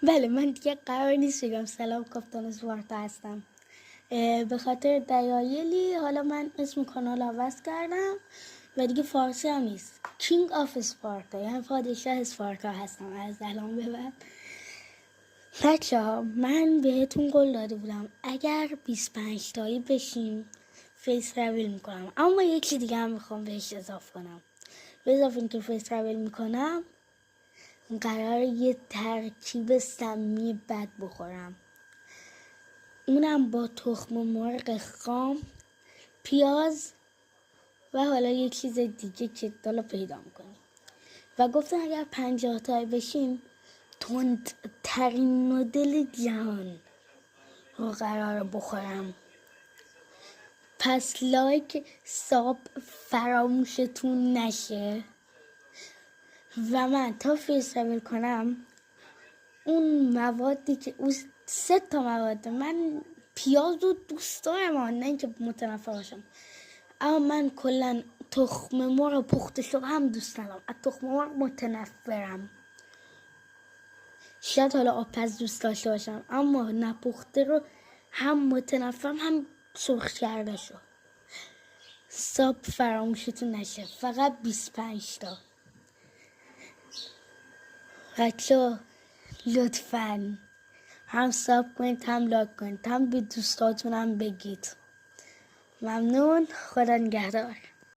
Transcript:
بله من دیگه قرار نیست بگم سلام کاپتان اسپارتا هستم. به خاطر دلایلی حالا من اسم کانال عوض کردم و دیگه فارسی هم نیست. کینگ آف اسپارتا یعنی پادشاه اسپارتا هستم از الان به بعد. بچه ها من بهتون قول داده بودم اگر 25 تایی بشیم فیس ترابل میکنم، اما یکی دیگه هم میخوام بهش اضافه کنم. به اضافه اینکه فیس ترابل میکنم قرار یه ترکیب سمی بد بخورم، اونم با تخم مرغ خام، پیاز و حالا یه چیز دیگه که حالا پیدا میکنیم. و گفتم اگر 50 تایی بشیم تندترین نودل جهان رو قرار بخورم. پس لایک ساب فراموشتون نشه و من تا فیس ترابل کنم اون موادی که اون 3 تا مواد، من پیاز رو دوست دارم نه اینکه متنفر باشم، اما من کلا تخم مرغ پخته شده هم دوست ندارم. از تخم مرغ متنفرم. شاید حالا آبپز دوست داشته باشم اما نپخته رو هم متنفرم هم سرخ کرده شو. ساب فراموشتون نشه، فقط 25 تا. بچه لطفاً هم ساب کنید هم لایک کنید هم به دوستاتون هم بگید. ممنون، خدا نگهدار.